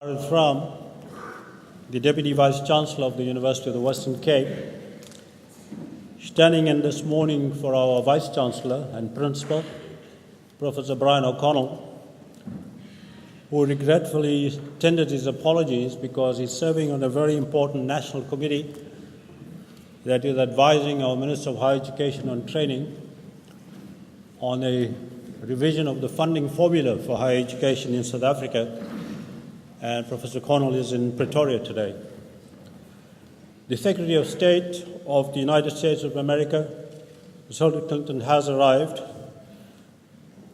From the Deputy Vice-Chancellor of the University of the Western Cape, standing in this morning for our Vice-Chancellor and Principal, Professor Brian O'Connell, who regretfully tendered his apologies because he's serving on a very important national committee that is advising our Minister of Higher Education and Training on a revision of the funding formula for higher education in South Africa. And Professor Connell is in Pretoria today. The Secretary of State of the United States of America, Ms. Hillary Clinton, has arrived.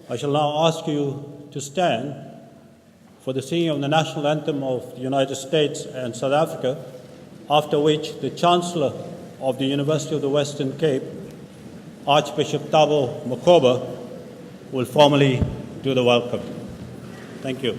I shall now ask you to stand for the singing of the national anthem of the United States and South Africa, after which the Chancellor of the University of the Western Cape, Archbishop Thabo Makgoba, will formally do the welcome. Thank you.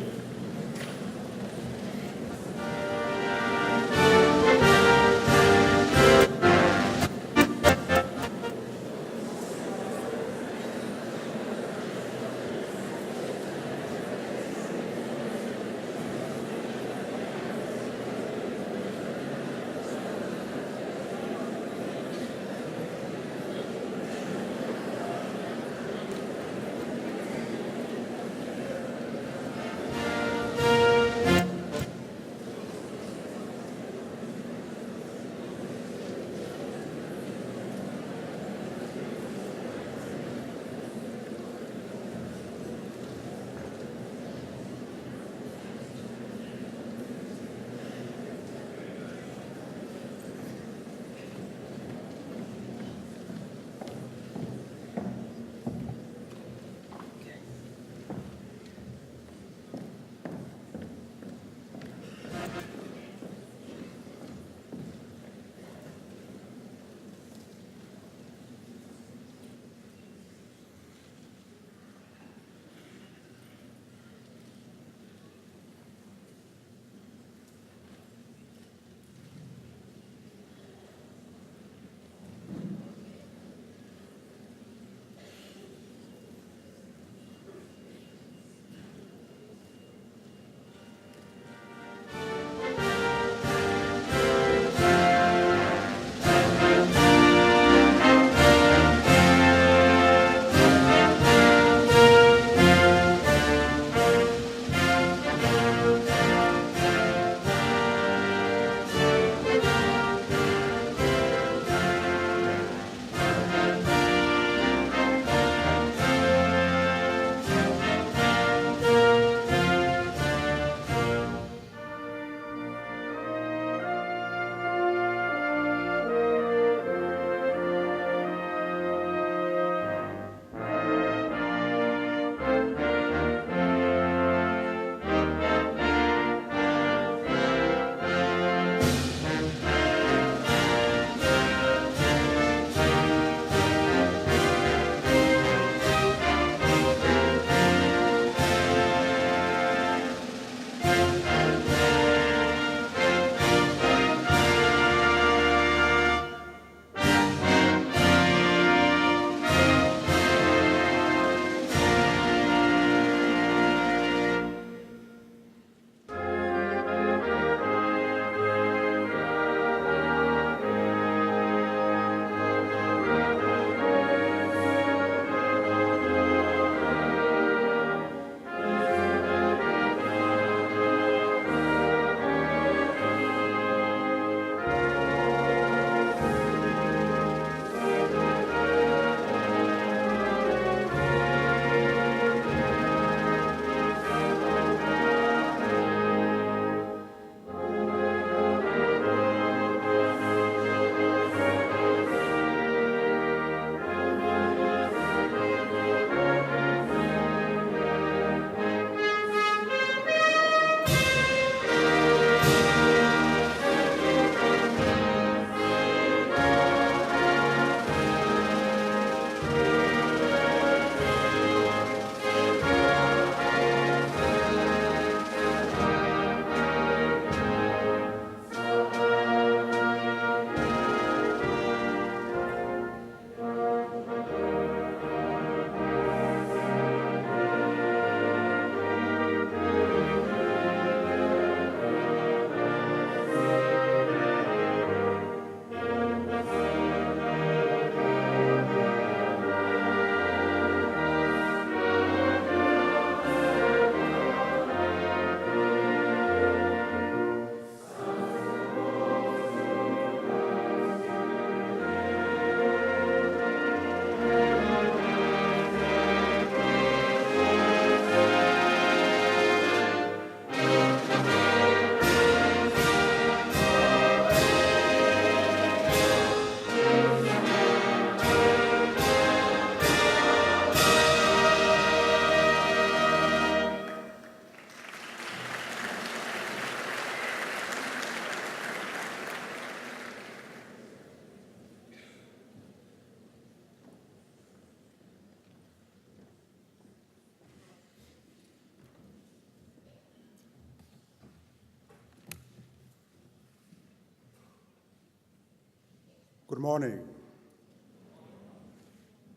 Good morning.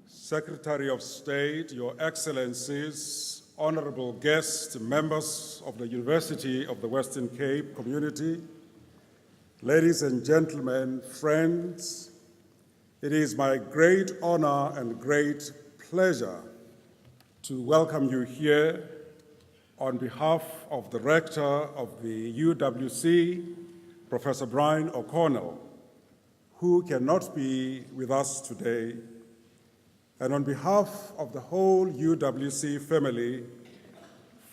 Secretary of State, Your Excellencies, honorable guests, members of the University of the Western Cape community, ladies and gentlemen, friends, it is my great honor and great pleasure to welcome you here on behalf of the Rector of the UWC, Professor Brian O'Connell, who cannot be with us today, and on behalf of the whole UWC family,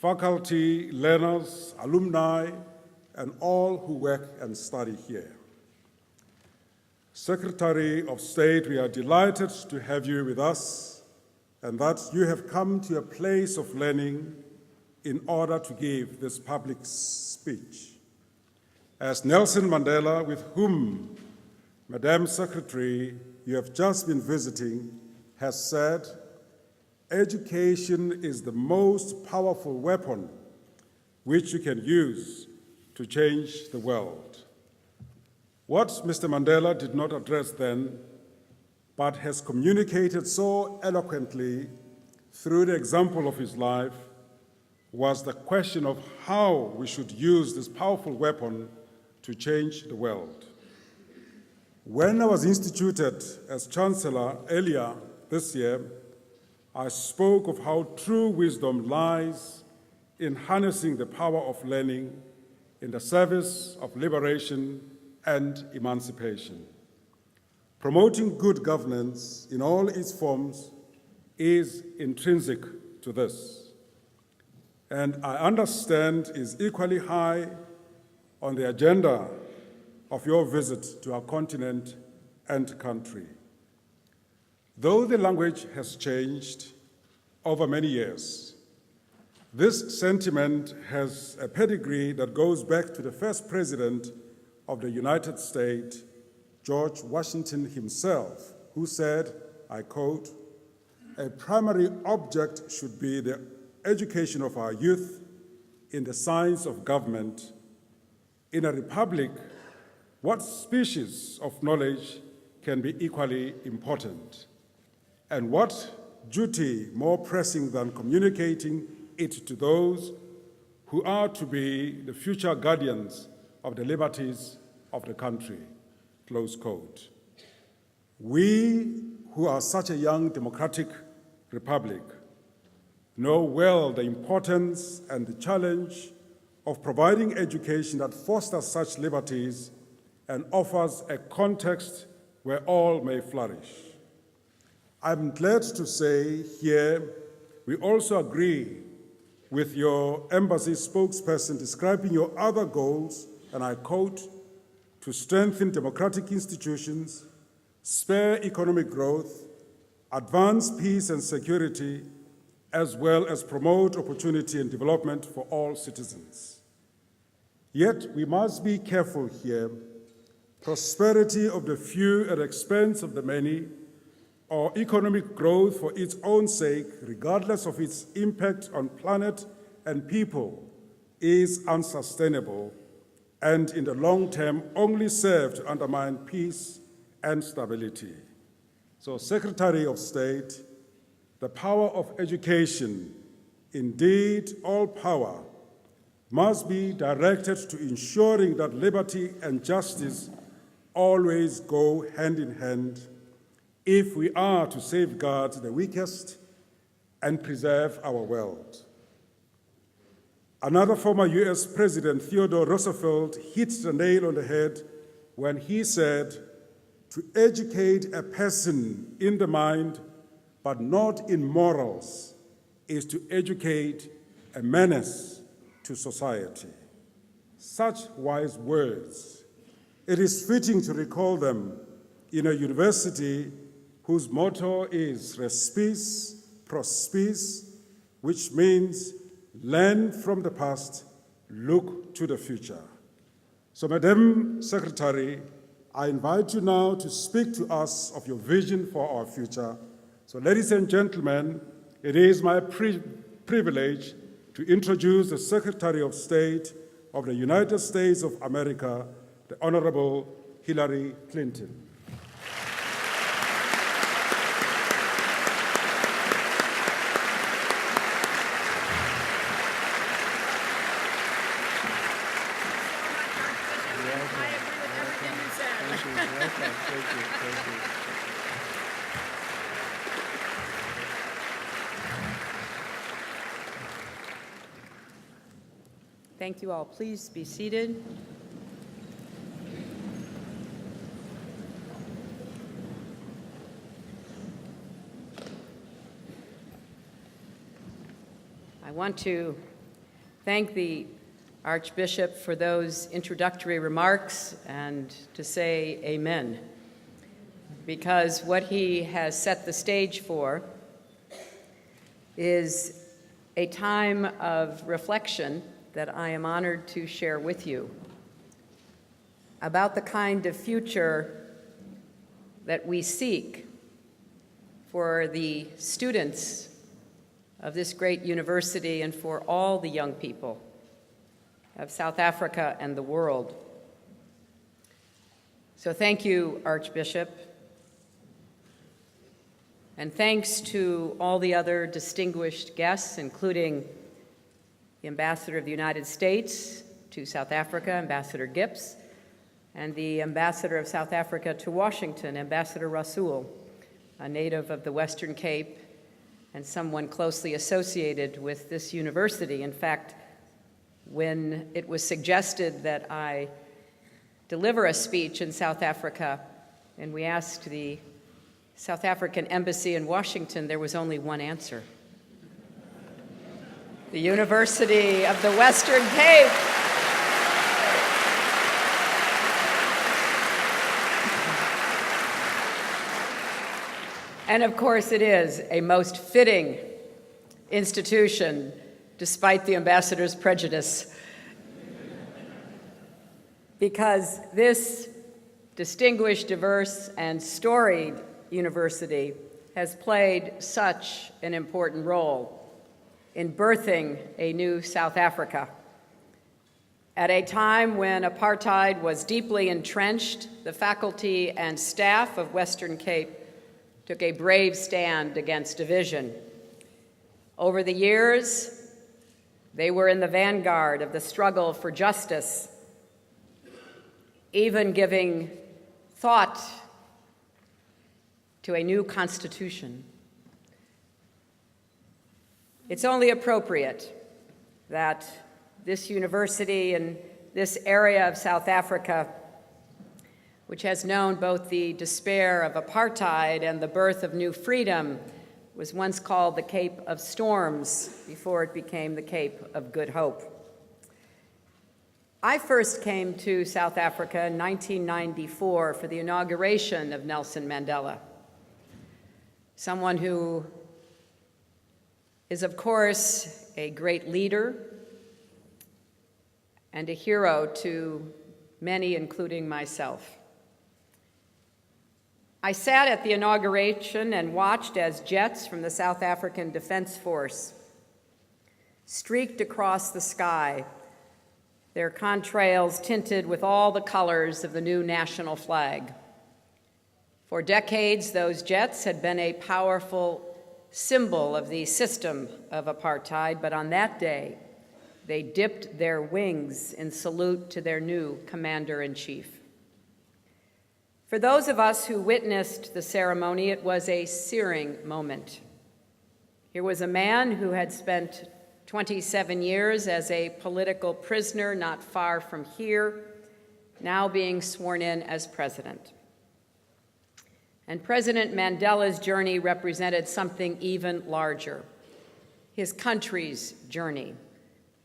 faculty, learners, alumni, and all who work and study here. Secretary of State, we are delighted to have you with us and that you have come to a place of learning in order to give this public speech. As Nelson Mandela, with whom Madam Secretary, you have just been visiting, has said, education is the most powerful weapon which you can use to change the world. What Mr. Mandela did not address then, but has communicated so eloquently through the example of his life, was the question of how we should use this powerful weapon to change the world. When I was instituted as Chancellor earlier this year, I spoke of how true wisdom lies in harnessing the power of learning in the service of liberation and emancipation. Promoting good governance in all its forms is intrinsic to this, and I understand is equally high on the agenda of your visit to our continent and country. Though the language has changed over many years, this sentiment has a pedigree that goes back to the first president of the United States, George Washington himself, who said, I quote, "A primary object should be the education of our youth in the science of government. In a republic, what species of knowledge can be equally important? And what duty more pressing than communicating it to those who are to be the future guardians of the liberties of the country?" Close quote. We, who are such a young democratic republic, know well the importance and the challenge of providing education that fosters such liberties and offers a context where all may flourish. I'm glad to say here we also agree with your embassy spokesperson describing your other goals, and I quote, "to strengthen democratic institutions, spur economic growth, advance peace and security, as well as promote opportunity and development for all citizens." Yet we must be careful here. Prosperity of the few at the expense of the many, or economic growth for its own sake, regardless of its impact on planet and people, is unsustainable and in the long term only serve to undermine peace and stability. So, Secretary of State, the power of education, indeed all power, must be directed to ensuring that liberty and justice always go hand in hand if we are to safeguard the weakest and preserve our world. Another former US President, Theodore Roosevelt, hit the nail on the head when he said, "To educate a person in the mind, but not in morals, is to educate a menace to society." Such wise words. It is fitting to recall them in a university whose motto is Respis Prospis, which means learn from the past, look to the future. So, Madam Secretary, I invite you now to speak to us of your vision for our future. So, ladies and gentlemen, it is my privilege to introduce the Secretary of State of the United States of America, the Honorable Hillary Clinton. Thank you all. Please be seated. I want to thank the Archbishop for those introductory remarks and to say amen, because what he has set the stage for is a time of reflection that I am honored to share with you about the kind of future that we seek for the students of this great university and for all the young people of South Africa and the world. So thank you, Archbishop, and thanks to all the other distinguished guests, including the Ambassador of the United States to South Africa, Ambassador Gips, and the Ambassador of South Africa to Washington, Ambassador Rasool, a native of the Western Cape and someone closely associated with this university. In fact, when it was suggested that I deliver a speech in South Africa, and we asked the South African Embassy in Washington, there was only one answer. The University of the Western Cape. And of course, it is a most fitting institution, despite the ambassador's prejudice, because this distinguished, diverse, and storied university has played such an important role in birthing a new South Africa. At a time when apartheid was deeply entrenched, the faculty and staff of Western Cape took a brave stand against division. Over the years, they were in the vanguard of the struggle for justice, even giving thought to a new constitution. It's only appropriate that this university and this area of South Africa, which has known both the despair of apartheid and the birth of new freedom, was once called the Cape of Storms before it became the Cape of Good Hope. I first came to South Africa in 1994 for the inauguration of Nelson Mandela, someone who is, of course, a great leader and a hero to many, including myself. I sat at the inauguration and watched as jets from the South African Defense Force streaked across the sky, their contrails tinted with all the colors of the new national flag. For decades, those jets had been a powerful symbol of the system of apartheid, but on that day, they dipped their wings in salute to their new commander-in-chief. For those of us who witnessed the ceremony, it was a searing moment. Here was a man who had spent 27 years as a political prisoner not far from here, now being sworn in as president. And President Mandela's journey represented something even larger, his country's journey,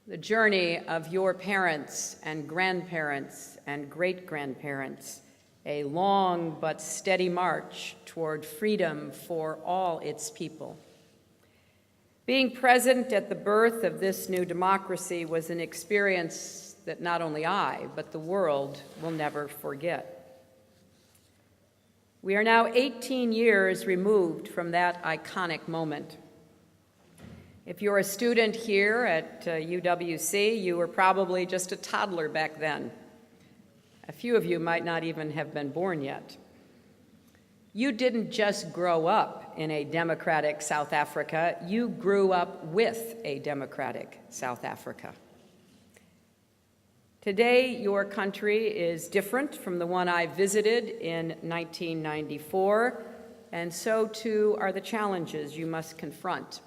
the journey of your parents and grandparents and great-grandparents, a long but steady march toward freedom for all its people. Being present at the birth of this new democracy was an experience that not only I, but the world will never forget. We are now 18 years removed from that iconic moment. If you're a student here at UWC, you were probably just a toddler back then. A few of you might not even have been born yet. You didn't just grow up in a democratic South Africa, you grew up with a democratic South Africa. Today, your country is different from the one I visited in 1994, and so too are the challenges you must confront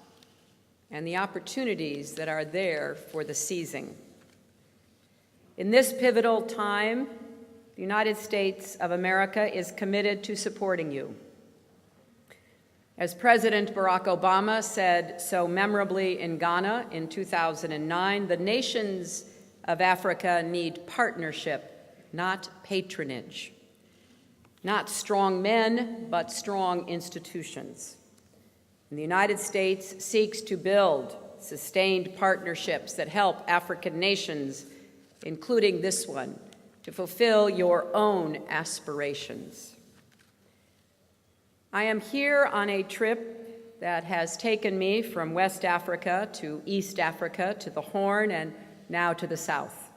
and the opportunities that are there for the seizing. In this pivotal time, the United States of America is committed to supporting you. As President Barack Obama said so memorably in Ghana in 2009, the nations of Africa need partnership, not patronage. Not strong men, but strong institutions. And the United States seeks to build sustained partnerships that help African nations, including this one, to fulfill your own aspirations. I am here on a trip that has taken me from West Africa to East Africa to the Horn and now to the South.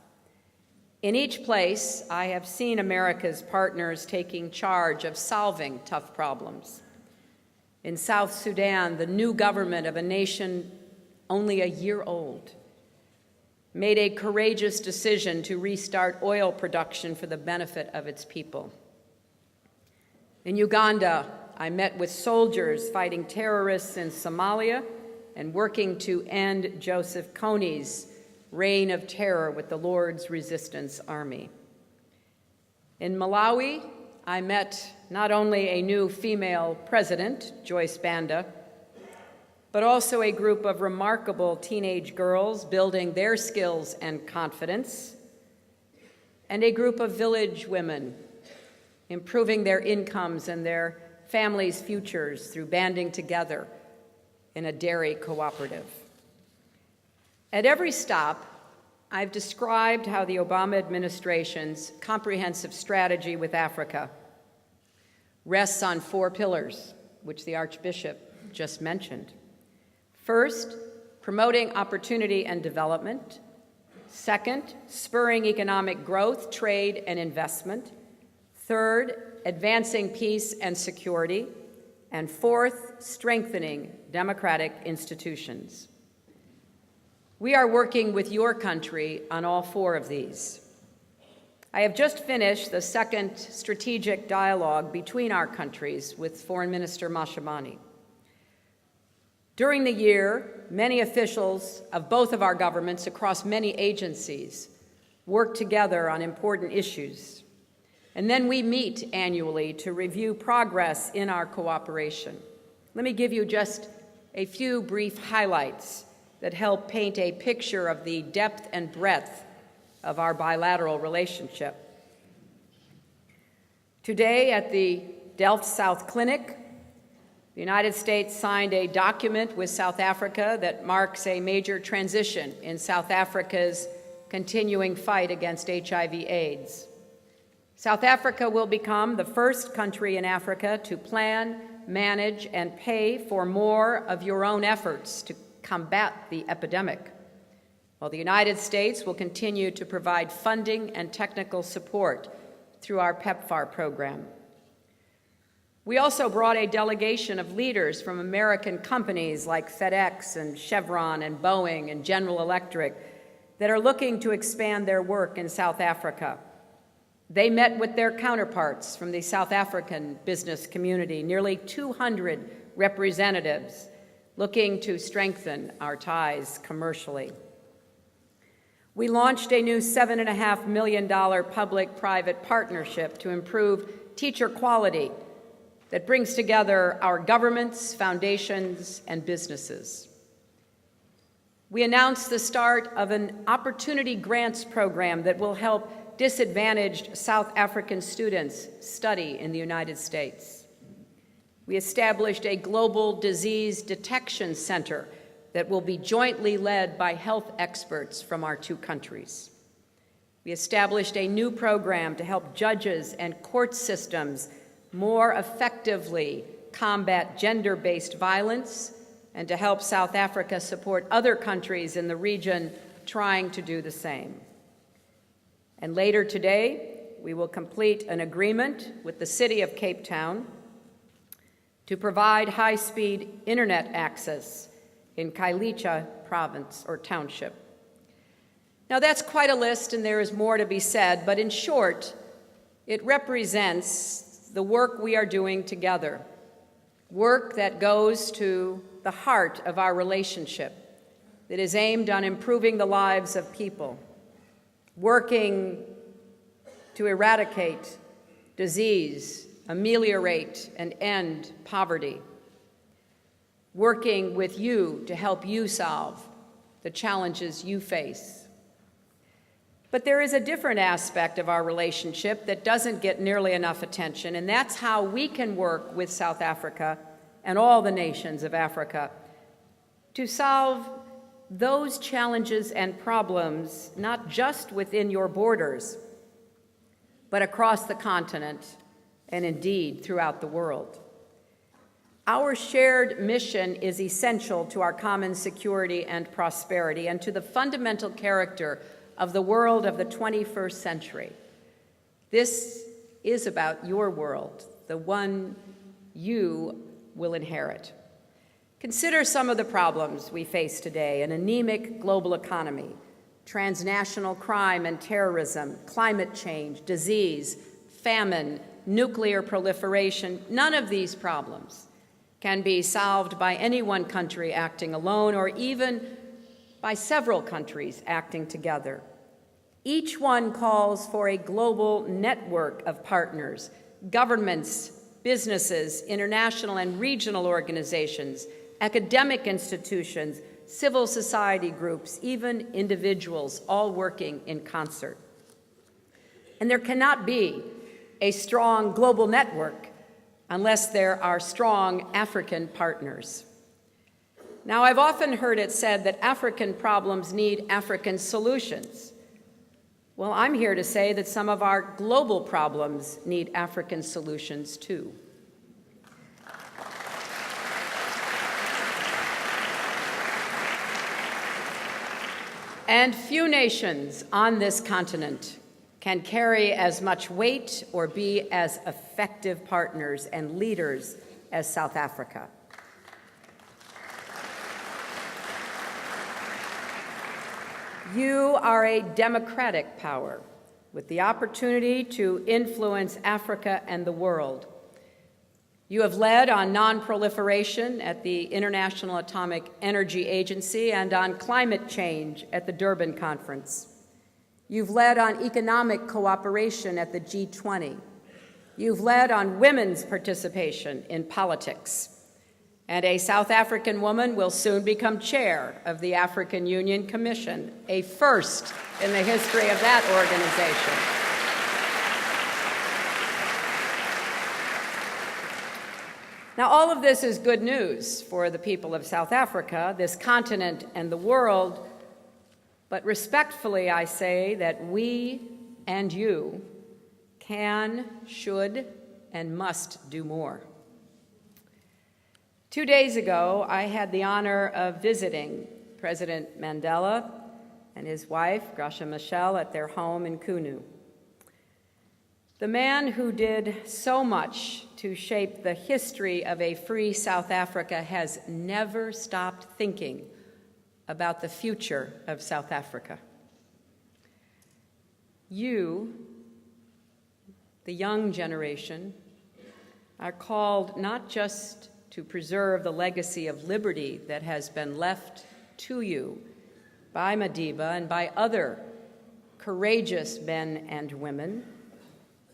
In each place, I have seen America's partners taking charge of solving tough problems. In South Sudan, the new government of a nation only a year old made a courageous decision to restart oil production for the benefit of its people. In Uganda, I met with soldiers fighting terrorists in Somalia and working to end Joseph Kony's reign of terror with the Lord's Resistance Army. In Malawi, I met not only a new female president, Joyce Banda, but also a group of remarkable teenage girls building their skills and confidence, and a group of village women improving their incomes and their families' futures through banding together in a dairy cooperative. At every stop, I've described how the Obama administration's comprehensive strategy with Africa rests on 4 pillars, which the Archbishop just mentioned. First, promoting opportunity and development. Second, spurring economic growth, trade, and investment. Third, advancing peace and security. And fourth, strengthening democratic institutions. We are working with your country on all 4 of these. I have just finished the second strategic dialogue between our countries with Foreign Minister Mashabane. During the year, many officials of both of our governments across many agencies work together on important issues. And then we meet annually to review progress in our cooperation. Let me give you just a few brief highlights that help paint a picture of the depth and breadth of our bilateral relationship. Today at the Delft South Clinic, the United States signed a document with South Africa that marks a major transition in South Africa's continuing fight against HIV/AIDS. South Africa will become the first country in Africa to plan, manage, and pay for more of your own efforts to combat the epidemic, while the United States will continue to provide funding and technical support through our PEPFAR program. We also brought a delegation of leaders from American companies like FedEx and Chevron and Boeing and General Electric that are looking to expand their work in South Africa. They met with their counterparts from the South African business community, nearly 200 representatives looking to strengthen our ties commercially. We launched a new $7.5 million public-private partnership to improve teacher quality that brings together our governments, foundations, and businesses. We announced the start of an Opportunity Grants program that will help disadvantaged South African students study in the United States. We established a global disease detection center that will be jointly led by health experts from our 2 countries. We established a new program to help judges and court systems more effectively combat gender-based violence and to help South Africa support other countries in the region trying to do the same. And later today, we will complete an agreement with the City of Cape Town to provide high-speed internet access in Khayelitsha province or township. Now, that's quite a list, and there is more to be said, but in short, it represents the work we are doing together, work that goes to the heart of our relationship, that is aimed on improving the lives of people, working to eradicate disease, ameliorate and end poverty, working with you to help you solve the challenges you face. But there is a different aspect of our relationship that doesn't get nearly enough attention, and that's how we can work with South Africa and all the nations of Africa to solve those challenges and problems, not just within your borders, but across the continent and indeed throughout the world. Our shared mission is essential to our common security and prosperity and to the fundamental character of the world of the 21st century. This is about your world, the one you will inherit. Consider some of the problems we face today: an anemic global economy, transnational crime and terrorism, climate change, disease, famine, nuclear proliferation. None of these problems can be solved by any one country acting alone or even by several countries acting together. Each one calls for a global network of partners, governments, businesses, international and regional organizations, academic institutions, civil society groups, even individuals, all working in concert. And there cannot be a strong global network unless there are strong African partners. Now, I've often heard it said that African problems need African solutions. Well, I'm here to say that some of our global problems need African solutions too. And few nations on this continent can carry as much weight or be as effective partners and leaders as South Africa. You are a democratic power with the opportunity to influence Africa and the world. You have led on non-proliferation at the International Atomic Energy Agency and on climate change at the Durban Conference. You've led on economic cooperation at the G20. You've led on women's participation in politics. And a South African woman will soon become chair of the African Union Commission, a first in the history of that organization. Now, all of this is good news for the people of South Africa, this continent, and the world. But respectfully, I say that we and you can, should, and must do more. 2 days ago, I had the honor of visiting President Mandela and his wife, Graça Machel, at their home in Kunu. The man who did so much to shape the history of a free South Africa has never stopped thinking about the future of South Africa. You, the young generation, are called not just to preserve the legacy of liberty that has been left to you by Madiba and by other courageous men and women.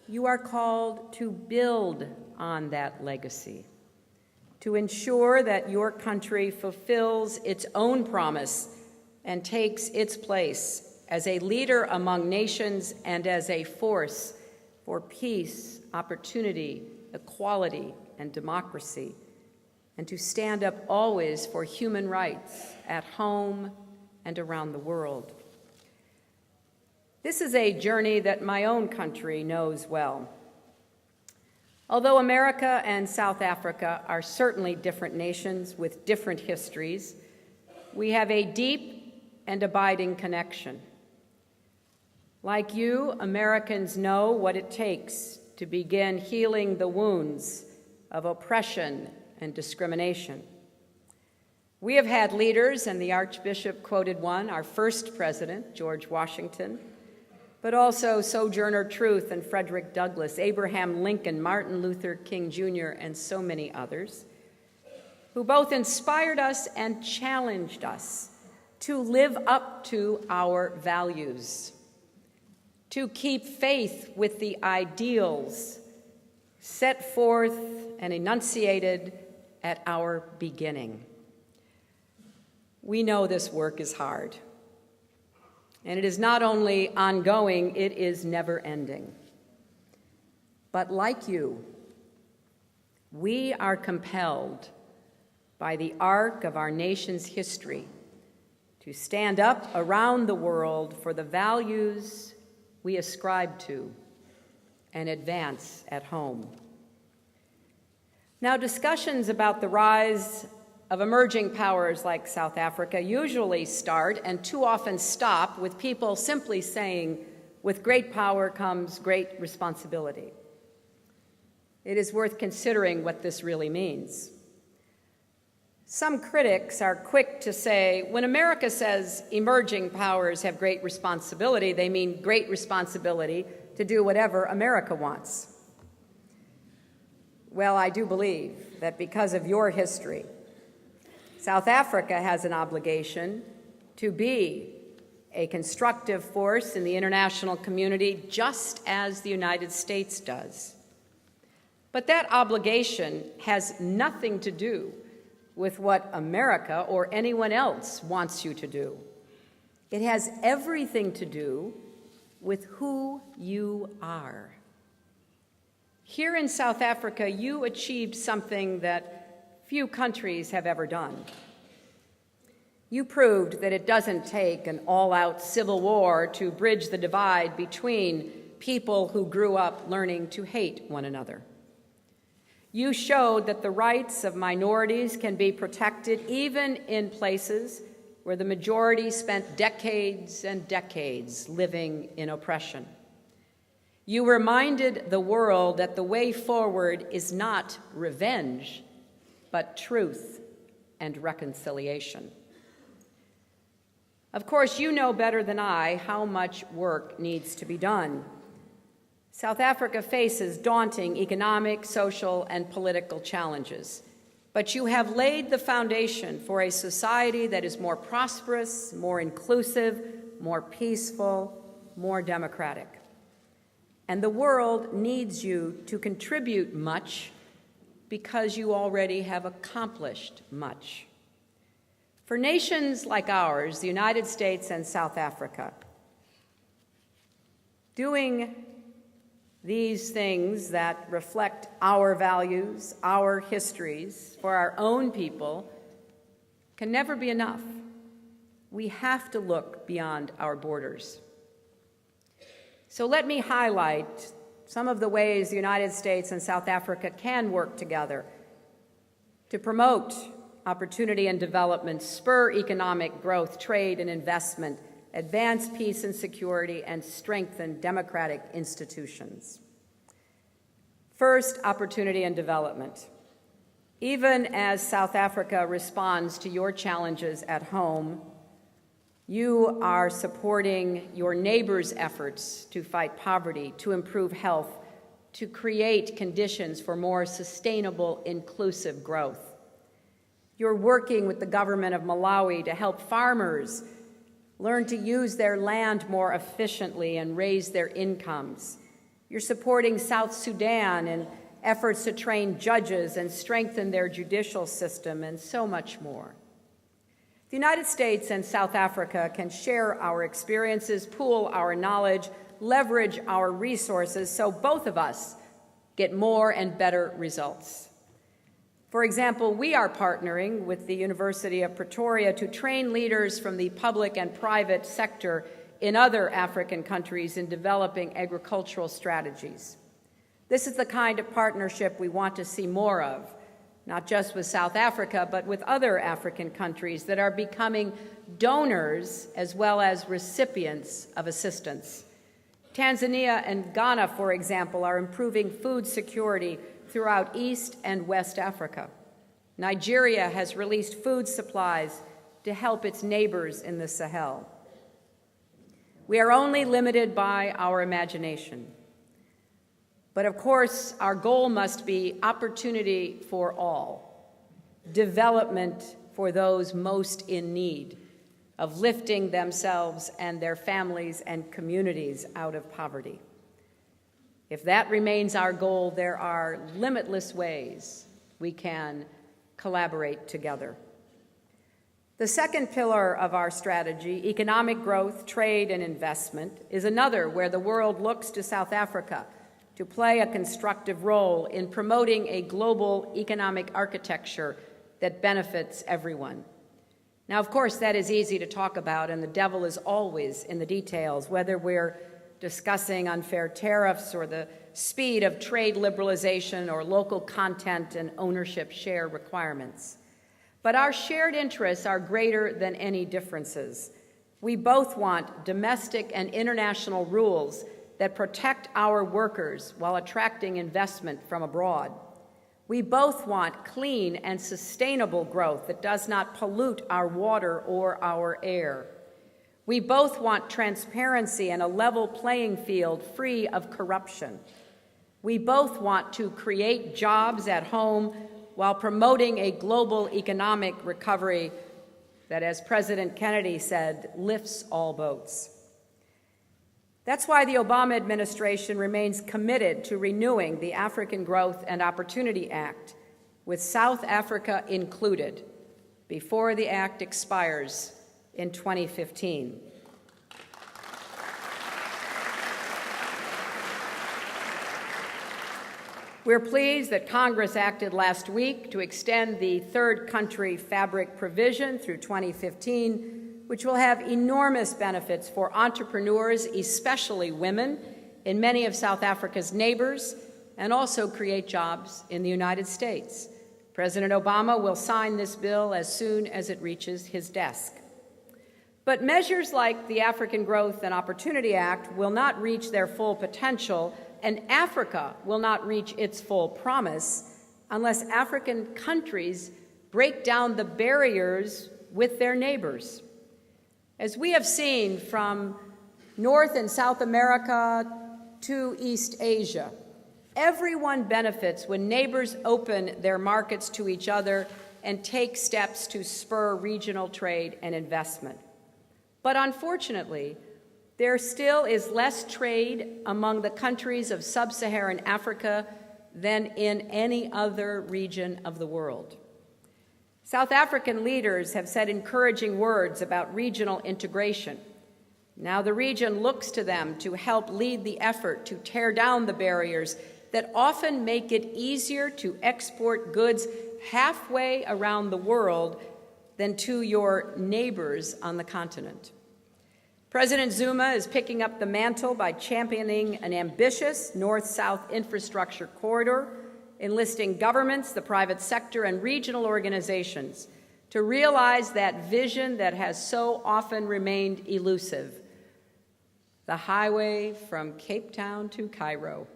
You are called to build on that legacy, to ensure that your country fulfills its own promise and takes its place as a leader among nations and as a force for peace, opportunity, equality, and democracy, and to stand up always for human rights at home and around the world. This is a journey that my own country knows well. Although America and South Africa are certainly different nations with different histories, we have a deep and abiding connection. Like you, Americans know what it takes to begin healing the wounds of oppression and discrimination. We have had leaders, and the Archbishop quoted one, our first president, George Washington, but also Sojourner Truth and Frederick Douglass, Abraham Lincoln, Martin Luther King Jr., and so many others, who both inspired us and challenged us to live up to our values, to keep faith with the ideals set forth and enunciated at our beginning. We know this work is hard, and it is not only ongoing, it is never-ending. But like you, we are compelled by the arc of our nation's history to stand up around the world for the values we ascribe to and advance at home. Now, discussions about the rise of emerging powers like South Africa usually start and too often stop with people simply saying, with great power comes great responsibility. It is worth considering what this really means. Some critics are quick to say, when America says emerging powers have great responsibility, they mean great responsibility to do whatever America wants. Well, I do believe that because of your history, South Africa has an obligation to be a constructive force in the international community, just as the United States does. But that obligation has nothing to do with what America or anyone else wants you to do. It has everything to do with who you are. Here in South Africa, you achieved something that few countries have ever done. You proved that it doesn't take an all-out civil war to bridge the divide between people who grew up learning to hate one another. You showed that the rights of minorities can be protected even in places where the majority spent decades and decades living in oppression. You reminded the world that the way forward is not revenge, but truth and reconciliation. Of course, you know better than I how much work needs to be done. South Africa faces daunting economic, social, and political challenges, but you have laid the foundation for a society that is more prosperous, more inclusive, more peaceful, more democratic. And the world needs you to contribute much because you already have accomplished much. For nations like ours, the United States and South Africa, doing these things that reflect our values, our histories, for our own people, can never be enough. We have to look beyond our borders. So let me highlight some of the ways the United States and South Africa can work together to promote opportunity and development, spur economic growth, trade and investment, advance peace and security, and strengthen democratic institutions. First, opportunity and development. Even as South Africa responds to your challenges at home, you are supporting your neighbors' efforts to fight poverty, to improve health, to create conditions for more sustainable, inclusive growth. You're working with the government of Malawi to help farmers learn to use their land more efficiently and raise their incomes. You're supporting South Sudan in efforts to train judges and strengthen their judicial system, and so much more. The United States and South Africa can share our experiences, pool our knowledge, leverage our resources so both of us get more and better results. For example, we are partnering with the University of Pretoria to train leaders from the public and private sector in other African countries in developing agricultural strategies. This is the kind of partnership we want to see more of, not just with South Africa, but with other African countries that are becoming donors as well as recipients of assistance. Tanzania and Ghana, for example, are improving food security throughout East and West Africa. Nigeria has released food supplies to help its neighbors in the Sahel. We are only limited by our imagination. But of course, our goal must be opportunity for all, development for those most in need of lifting themselves and their families and communities out of poverty. If that remains our goal, there are limitless ways we can collaborate together. The second pillar of our strategy, economic growth, trade, and investment, is another where the world looks to South Africa to play a constructive role in promoting a global economic architecture that benefits everyone. Now, of course, that is easy to talk about, and the devil is always in the details, whether we're discussing unfair tariffs or the speed of trade liberalization or local content and ownership share requirements. But our shared interests are greater than any differences. We both want domestic and international rules that protect our workers while attracting investment from abroad. We both want clean and sustainable growth that does not pollute our water or our air. We both want transparency and a level playing field free of corruption. We both want to create jobs at home while promoting a global economic recovery that, as President Kennedy said, lifts all boats. That's why the Obama administration remains committed to renewing the African Growth and Opportunity Act, with South Africa included, before the act expires in 2015. We're pleased that Congress acted last week to extend the third country fabric provision through 2015, which will have enormous benefits for entrepreneurs, especially women, in many of South Africa's neighbors, and also create jobs in the United States. President Obama will sign this bill as soon as it reaches his desk. But measures like the African Growth and Opportunity Act will not reach their full potential, and Africa will not reach its full promise unless African countries break down the barriers with their neighbors. As we have seen from North and South America to East Asia, everyone benefits when neighbors open their markets to each other and take steps to spur regional trade and investment. But unfortunately, there still is less trade among the countries of sub-Saharan Africa than in any other region of the world. South African leaders have said encouraging words about regional integration. Now the region looks to them to help lead the effort to tear down the barriers that often make it easier to export goods halfway around the world than to your neighbors on the continent. President Zuma is picking up the mantle by championing an ambitious north-south infrastructure corridor, enlisting governments, the private sector, and regional organizations to realize that vision that has so often remained elusive: the highway from Cape Town to Cairo.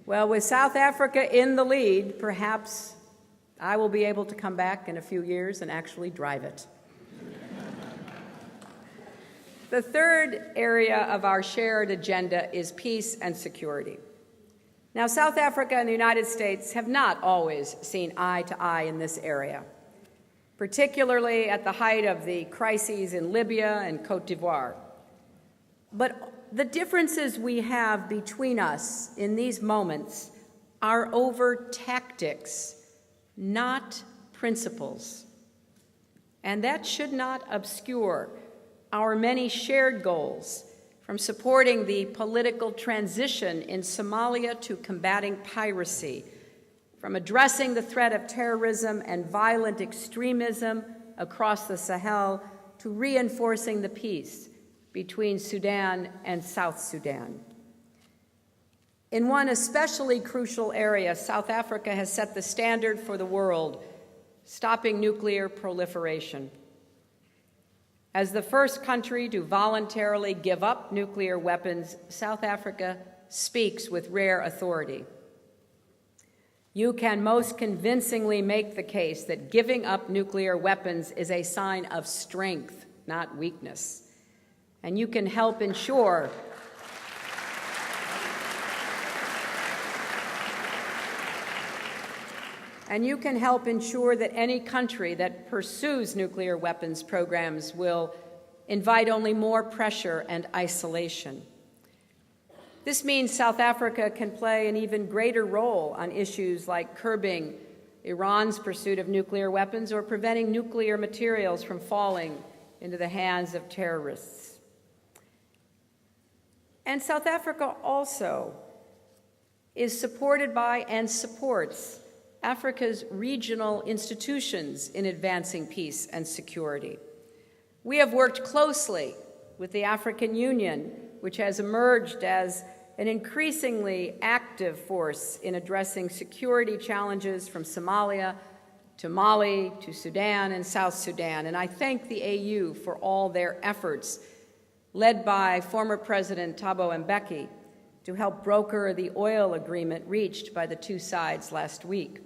Well, with South Africa in the lead, perhaps I will be able to come back in a few years and actually drive it. The third area of our shared agenda is peace and security. Now, South Africa and the United States have not always seen eye to eye in this area, particularly at the height of the crises in Libya and Cote d'Ivoire. But the differences we have between us in these moments are over tactics, not principles. And that should not obscure our many shared goals, from supporting the political transition in Somalia to combating piracy, from addressing the threat of terrorism and violent extremism across the Sahel to reinforcing the peace between Sudan and South Sudan. In one especially crucial area, South Africa has set the standard for the world, stopping nuclear proliferation. As the first country to voluntarily give up nuclear weapons, South Africa speaks with rare authority. You can most convincingly make the case that giving up nuclear weapons is a sign of strength, not weakness. And you can help ensure that any country that pursues nuclear weapons programs will invite only more pressure and isolation. This means South Africa can play an even greater role on issues like curbing Iran's pursuit of nuclear weapons or preventing nuclear materials from falling into the hands of terrorists. And South Africa also is supported by and supports Africa's regional institutions in advancing peace and security. We have worked closely with the African Union, which has emerged as an increasingly active force in addressing security challenges from Somalia to Mali to Sudan and South Sudan. And I thank the AU for all their efforts, led by former President Thabo Mbeki, to help broker the oil agreement reached by the two sides last week.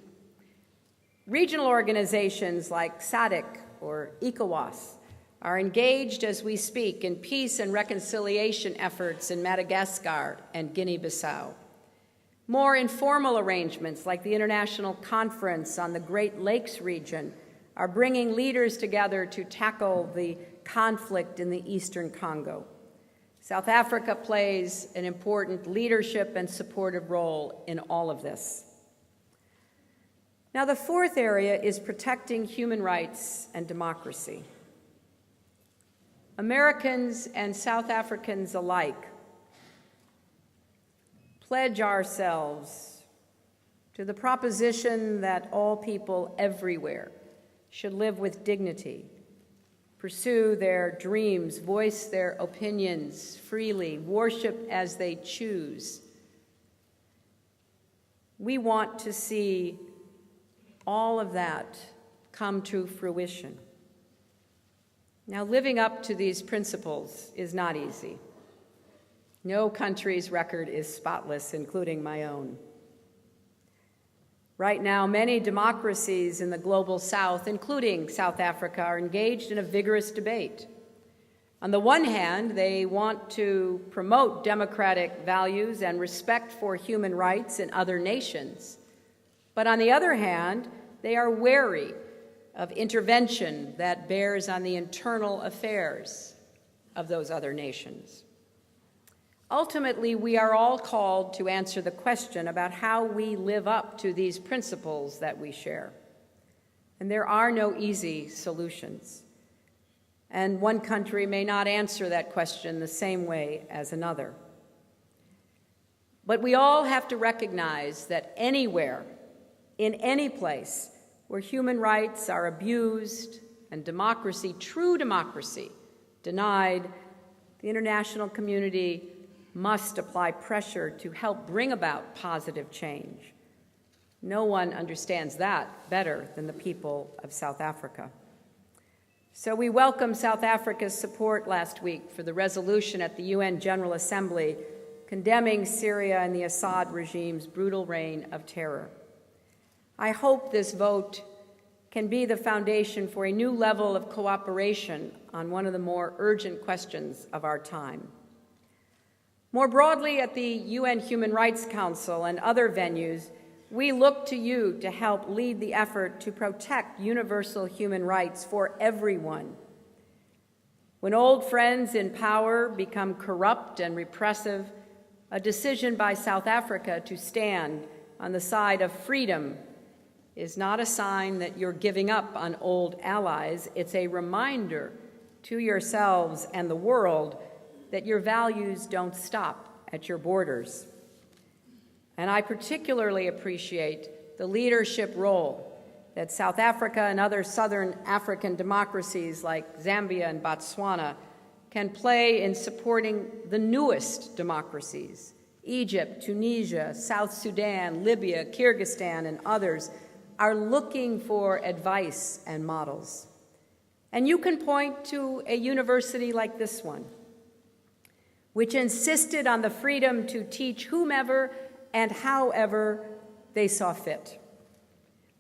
Regional organizations like SADC or ECOWAS are engaged as we speak in peace and reconciliation efforts in Madagascar and Guinea-Bissau. More informal arrangements like the International Conference on the Great Lakes region are bringing leaders together to tackle the conflict in the eastern Congo. South Africa plays an important leadership and supportive role in all of this. Now, the fourth area is protecting human rights and democracy. Americans and South Africans alike pledge ourselves to the proposition that all people everywhere should live with dignity, pursue their dreams, voice their opinions freely, worship as they choose. We want to see all of that come to fruition. Now, living up to these principles is not easy. No country's record is spotless, including my own. Right now, many democracies in the global South, including South Africa, are engaged in a vigorous debate. On the one hand, they want to promote democratic values and respect for human rights in other nations. But on the other hand, they are wary of intervention that bears on the internal affairs of those other nations. Ultimately, we are all called to answer the question about how we live up to these principles that we share. And there are no easy solutions. And one country may not answer that question the same way as another. But we all have to recognize that anywhere, in any place, where human rights are abused and democracy, true democracy, denied, the international community must apply pressure to help bring about positive change. No one understands that better than the people of South Africa. So we welcome South Africa's support last week for the resolution at the UN General Assembly condemning Syria and the Assad regime's brutal reign of terror. I hope this vote can be the foundation for a new level of cooperation on one of the more urgent questions of our time. More broadly, at the UN Human Rights Council and other venues, we look to you to help lead the effort to protect universal human rights for everyone. When old friends in power become corrupt and repressive, a decision by South Africa to stand on the side of freedom is not a sign that you're giving up on old allies. It's a reminder to yourselves and the world that your values don't stop at your borders. And I particularly appreciate the leadership role that South Africa and other southern African democracies like Zambia and Botswana can play in supporting the newest democracies, Egypt, Tunisia, South Sudan, Libya, Kyrgyzstan, and others, are looking for advice and models. And you can point to a university like this one, which insisted on the freedom to teach whomever and however they saw fit.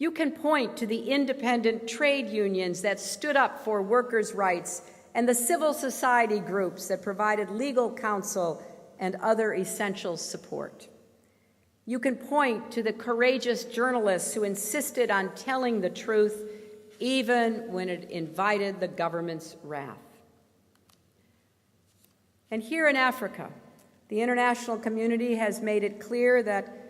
You can point to the independent trade unions that stood up for workers' rights and the civil society groups that provided legal counsel and other essential support. You can point to the courageous journalists who insisted on telling the truth even when it invited the government's wrath. And here in Africa, the international community has made it clear that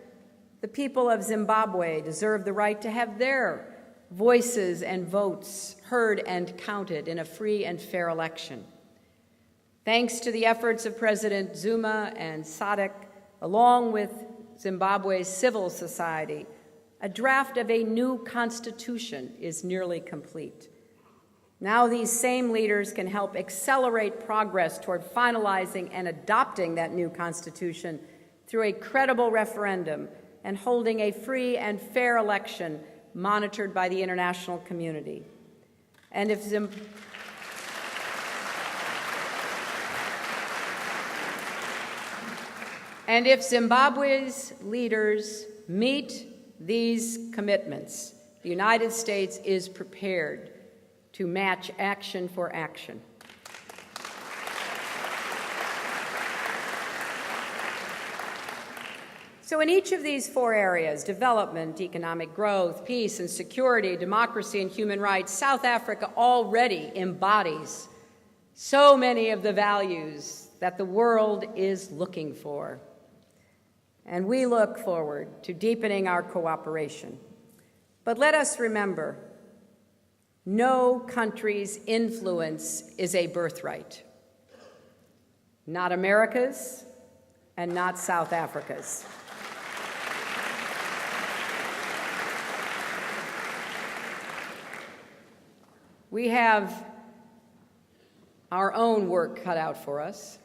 the people of Zimbabwe deserve the right to have their voices and votes heard and counted in a free and fair election. Thanks to the efforts of President Zuma and SADC, along with Zimbabwe's civil society, a draft of a new constitution is nearly complete. Now these same leaders can help accelerate progress toward finalizing and adopting that new constitution through a credible referendum and holding a free and fair election monitored by the international community. And if Zimbabwe's leaders meet these commitments, the United States is prepared to match action for action. So in each of these four areas, development, economic growth, peace and security, democracy and human rights, South Africa already embodies so many of the values that the world is looking for. And we look forward to deepening our cooperation. But let us remember, no country's influence is a birthright. Not America's and not South Africa's. We have our own work cut out for us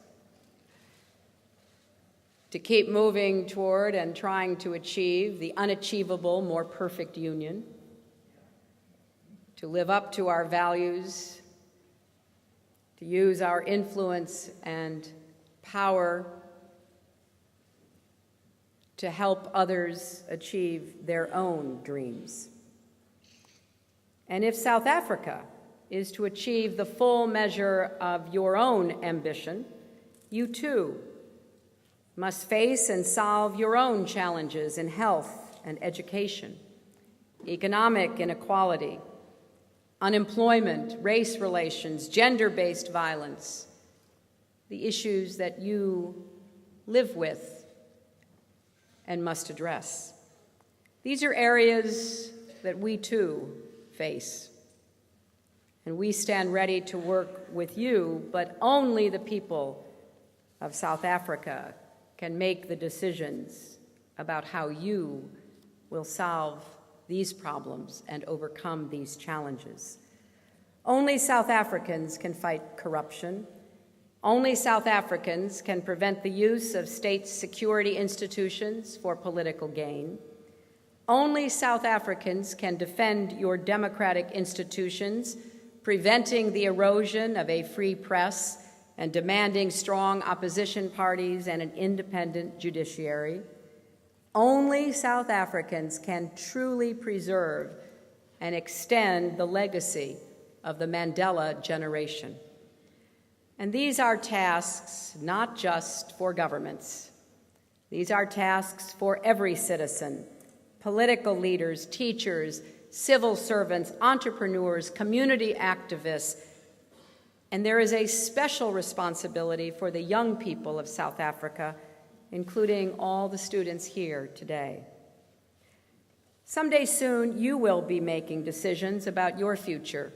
to keep moving toward and trying to achieve the unachievable, more perfect union, to live up to our values, to use our influence and power to help others achieve their own dreams. And if South Africa is to achieve the full measure of your own ambition, you too must face and solve your own challenges in health and education, economic inequality, unemployment, race relations, gender-based violence, the issues that you live with and must address. These are areas that we too face. And we stand ready to work with you, but only the people of South Africa can make the decisions about how you will solve these problems and overcome these challenges. Only South Africans can fight corruption. Only South Africans can prevent the use of state security institutions for political gain. Only South Africans can defend your democratic institutions, preventing the erosion of a free press and demanding strong opposition parties and an independent judiciary. Only South Africans can truly preserve and extend the legacy of the Mandela generation. And these are tasks not just for governments. These are tasks for every citizen, political leaders, teachers, civil servants, entrepreneurs, community activists, and there is a special responsibility for the young people of South Africa, including all the students here today. Someday soon, you will be making decisions about your future,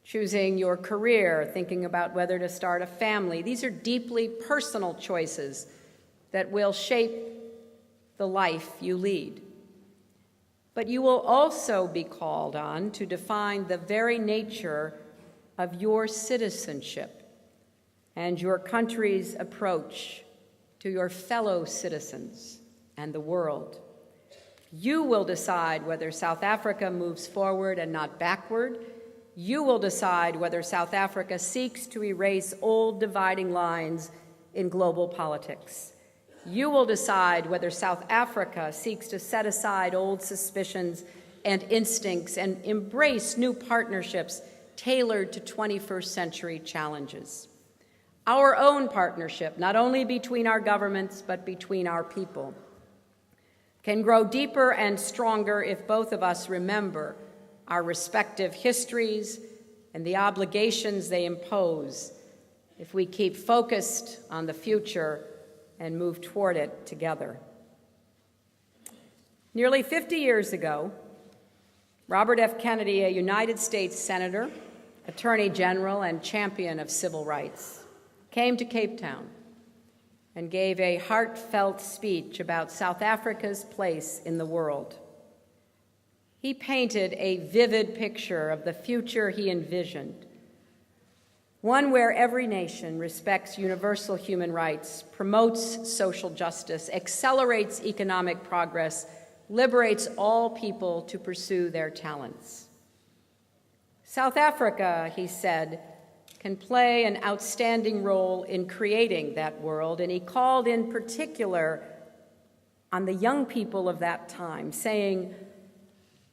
choosing your career, thinking about whether to start a family. These are deeply personal choices that will shape the life you lead. But you will also be called on to define the very nature of your citizenship and your country's approach to your fellow citizens and the world. You will decide whether South Africa moves forward and not backward. You will decide whether South Africa seeks to erase old dividing lines in global politics. You will decide whether South Africa seeks to set aside old suspicions and instincts and embrace new partnerships tailored to 21st century challenges. Our own partnership, not only between our governments, but between our people, can grow deeper and stronger if both of us remember our respective histories and the obligations they impose, if we keep focused on the future and move toward it together. Nearly 50 years ago, Robert F. Kennedy, a United States Senator, Attorney General, and champion of civil rights, came to Cape Town and gave a heartfelt speech about South Africa's place in the world. He painted a vivid picture of the future he envisioned, one where every nation respects universal human rights, promotes social justice, accelerates economic progress, liberates all people to pursue their talents. South Africa, he said, can play an outstanding role in creating that world, and he called in particular on the young people of that time, saying,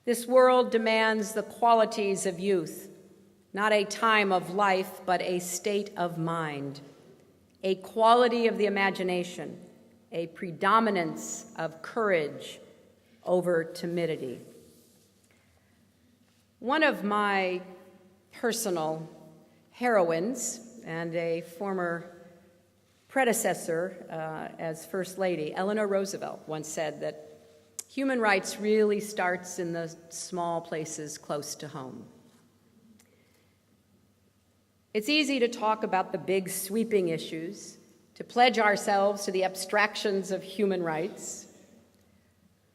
"This world demands the qualities of youth, not a time of life, but a state of mind, a quality of the imagination, a predominance of courage over timidity." One of my personal heroines and a former predecessor as First Lady, Eleanor Roosevelt, once said that human rights really starts in the small places close to home. It's easy to talk about the big sweeping issues, to pledge ourselves to the abstractions of human rights.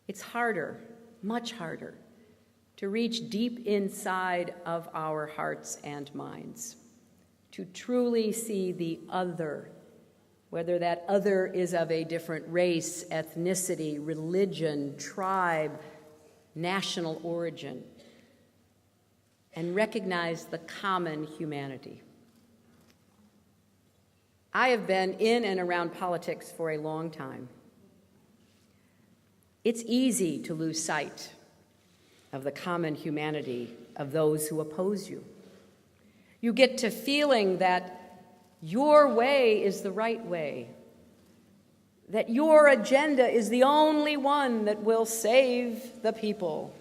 It's harder, much harder, to reach deep inside of our hearts and minds, to truly see the other, whether that other is of a different race, ethnicity, religion, tribe, national origin, and recognize the common humanity. I have been in and around politics for a long time. It's easy to lose sight of the common humanity of those who oppose you. You get to feeling that your way is the right way, that your agenda is the only one that will save the people.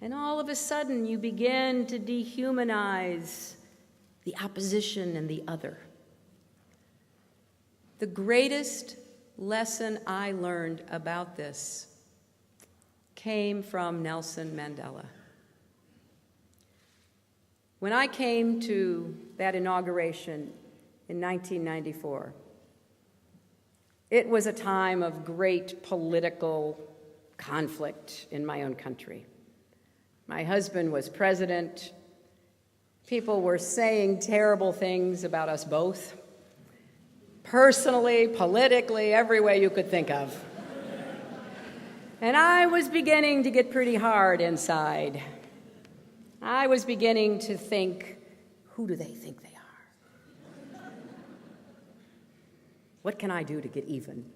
And all of a sudden, you begin to dehumanize the opposition and the other. The greatest lesson I learned about this came from Nelson Mandela. When I came to that inauguration in 1994, it was a time of great political conflict in my own country. My husband was president. People were saying terrible things about us both, personally, politically, every way you could think of. And I was beginning to get pretty hard inside. I was beginning to think, who do they think they are? What can I do to get even?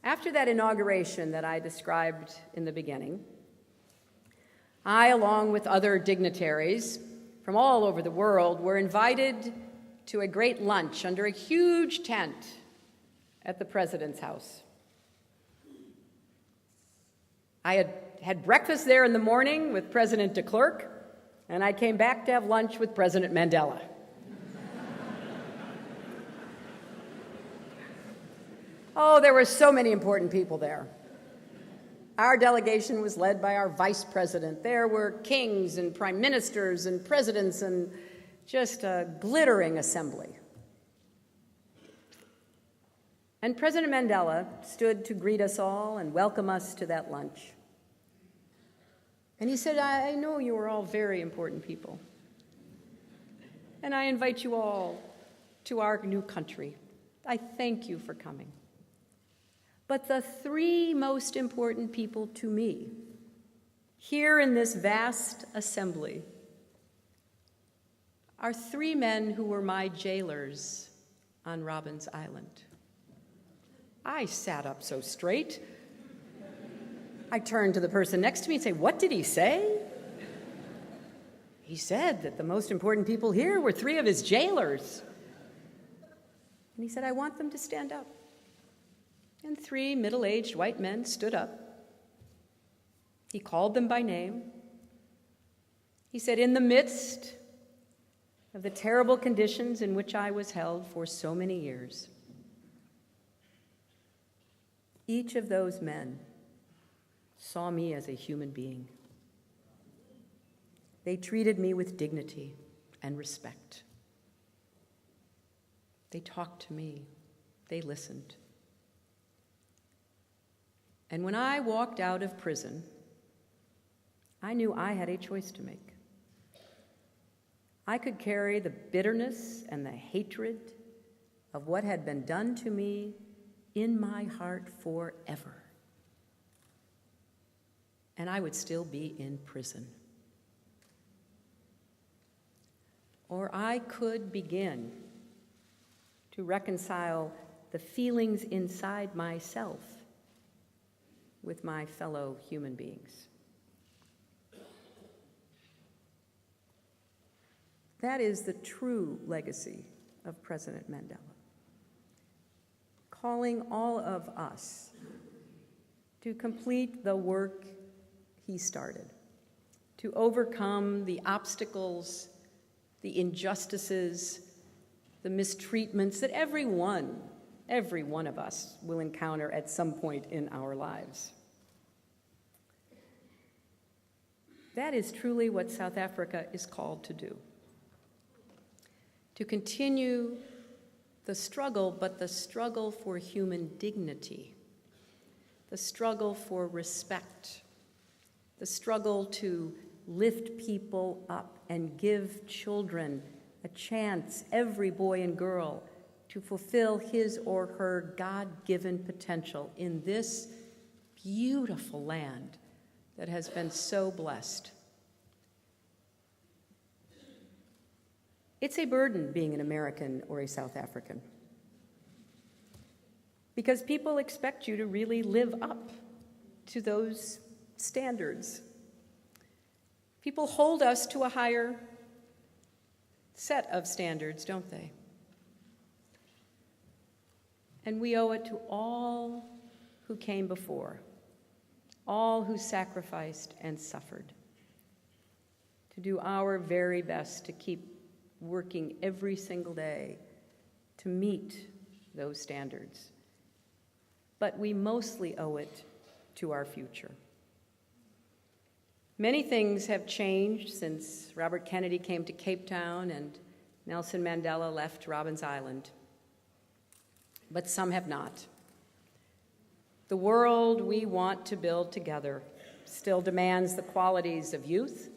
After that inauguration that I described in the beginning, I, along with other dignitaries from all over the world, were invited to a great lunch under a huge tent at the president's house. I had breakfast there in the morning with President de Klerk, and I came back to have lunch with President Mandela. Oh, there were so many important people there. Our delegation was led by our vice president. There were kings and prime ministers and presidents and just a glittering assembly. And President Mandela stood to greet us all and welcome us to that lunch. And he said, "I know you are all very important people, and I invite you all to our new country. I thank you for coming. But the three most important people to me, here in this vast assembly, are three men who were my jailers on Robben's Island." I sat up so straight. I turned to the person next to me and say, "What did he say?" He said that the most important people here were 3 of his jailers. And he said, "I want them to stand up." And 3 middle-aged white men stood up. He called them by name. He said, "In the midst of the terrible conditions in which I was held for so many years, each of those men saw me as a human being. They treated me with dignity and respect. They talked to me. They listened. And when I walked out of prison, I knew I had a choice to make. I could carry the bitterness and the hatred of what had been done to me in my heart forever. And I would still be in prison. Or I could begin to reconcile the feelings inside myself with my fellow human beings. That is the true legacy of President Mandela, calling all of us to complete the work he started, to overcome the obstacles, the injustices, the mistreatments that every one of us will encounter at some point in our lives. That is truly what South Africa is called to do. To continue the struggle, but the struggle for human dignity, the struggle for respect, the struggle to lift people up and give children a chance, every boy and girl, to fulfill his or her God-given potential in this beautiful land that has been so blessed. It's a burden being an American or a South African, because people expect you to really live up to those standards. People hold us to a higher set of standards, don't they? And we owe it to all who came before, all who sacrificed and suffered, to do our very best to keep working every single day to meet those standards. But we mostly owe it to our future. Many things have changed since Robert Kennedy came to Cape Town and Nelson Mandela left Robben Island, but some have not. The world we want to build together still demands the qualities of youth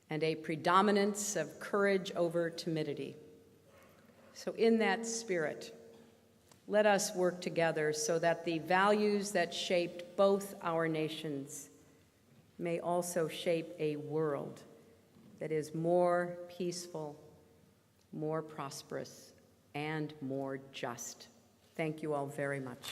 and a predominance of courage over timidity. So in that spirit, let us work together so that the values that shaped both our nations may also shape a world that is more peaceful, more prosperous, and more just. Thank you all very much.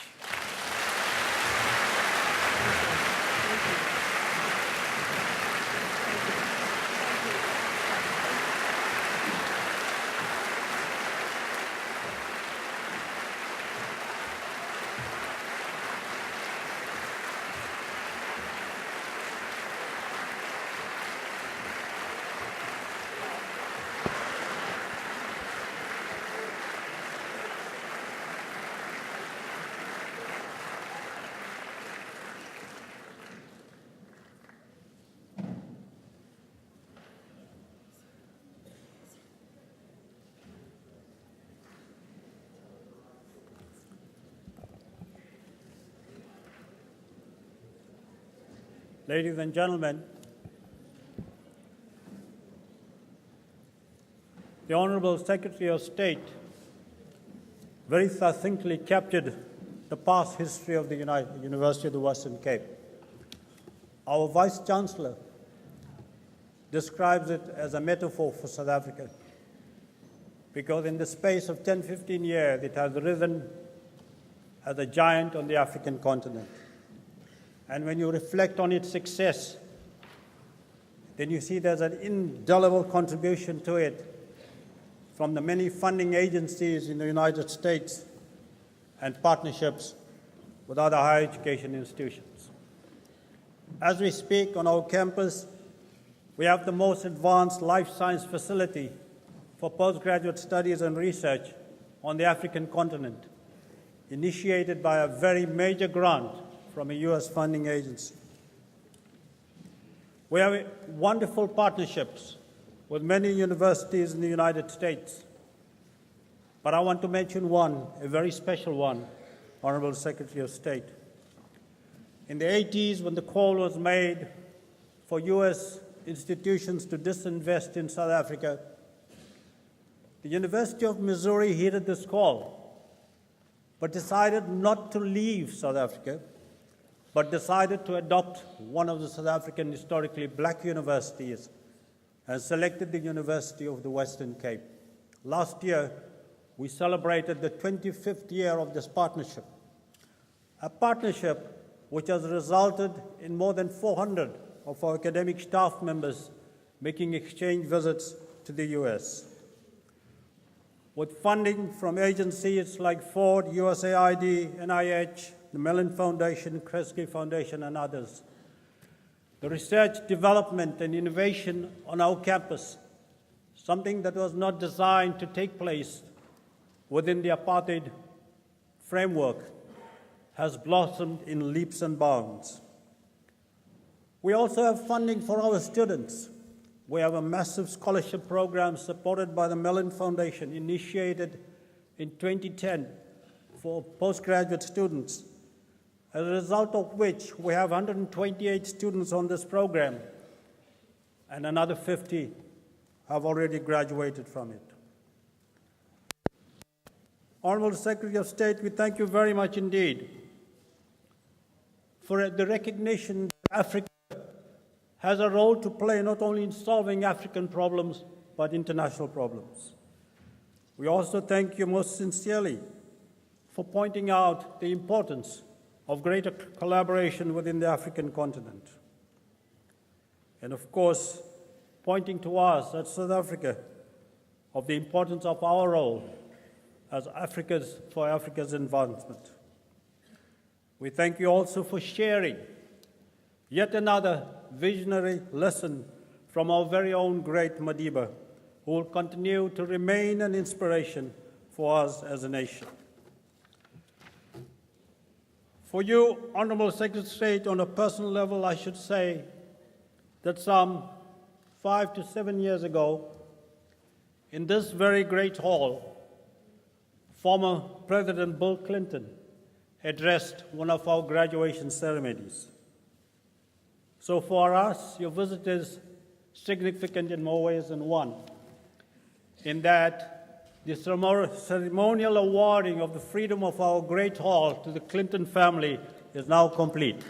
Ladies and gentlemen, the Honorable Secretary of State very succinctly captured the past history of the University of the Western Cape. Our Vice-Chancellor describes it as a metaphor for South Africa, because in the space of 10, 15 years, it has risen as a giant on the African continent. And when you reflect on its success, then you see there's an indelible contribution to it from the many funding agencies in the United States and partnerships with other higher education institutions. As we speak on our campus, we have the most advanced life science facility for postgraduate studies and research on the African continent, initiated by a very major grant from a US funding agency. We have wonderful partnerships with many universities in the United States, but I want to mention one, a very special one, Honorable Secretary of State. In the 80s, when the call was made for US institutions to disinvest in South Africa, the University of Missouri heeded this call, but decided not to leave South Africa, but decided to adopt one of the South African historically black universities and selected the University of the Western Cape. Last year, we celebrated the 25th year of this partnership, a partnership which has resulted in more than 400 of our academic staff members making exchange visits to the US. With funding from agencies like Ford, USAID, NIH, the Mellon Foundation, Kresge Foundation, and others, the research, development, and innovation on our campus, something that was not designed to take place within the apartheid framework, has blossomed in leaps and bounds. We also have funding for our students. We have a massive scholarship program supported by the Mellon Foundation, initiated in 2010 for postgraduate students, as a result of which we have 128 students on this program, and another 50 have already graduated from it. Honorable Secretary of State, we thank you very much indeed for the recognition that Africa has a role to play not only in solving African problems, but international problems. We also thank you most sincerely for pointing out the importance of greater collaboration within the African continent. And of course, pointing to us at South Africa of the importance of our role as for Africa's advancement. We thank you also for sharing yet another visionary lesson from our very own great Madiba, who will continue to remain an inspiration for us as a nation. For you, Honorable Secretary of State, on a personal level, I should say that some 5 to 7 years ago, in this very great hall, former President Bill Clinton addressed one of our graduation ceremonies. So for us, your visit is significant in more ways than one, in that the ceremonial awarding of the freedom of our great hall to the Clinton family is now complete.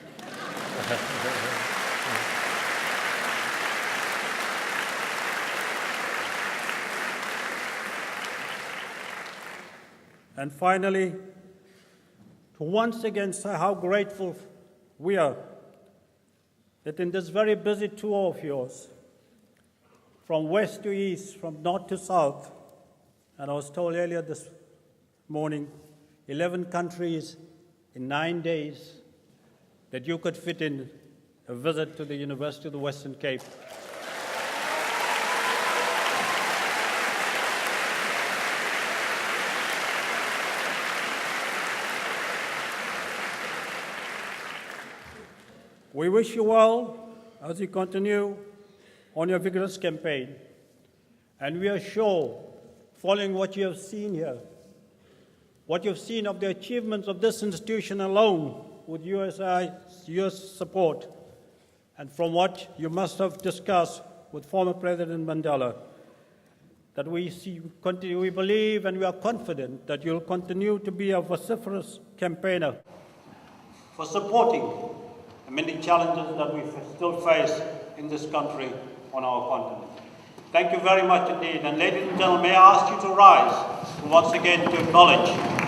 And finally, to once again say how grateful we are that in this very busy tour of yours, from west to east, from north to south, and I was told earlier this morning, 11 countries in 9 days, that you could fit in a visit to the University of the Western Cape. We wish you well as you continue on your vigorous campaign, and we are sure, following what you have seen here, what you've seen of the achievements of this institution alone with US support, and from what you must have discussed with former President Mandela, that we believe and we are confident that you'll continue to be a vociferous campaigner for supporting the many challenges that we still face in this country on our continent. Thank you very much indeed. And ladies and gentlemen, may I ask you to rise once again to acknowledge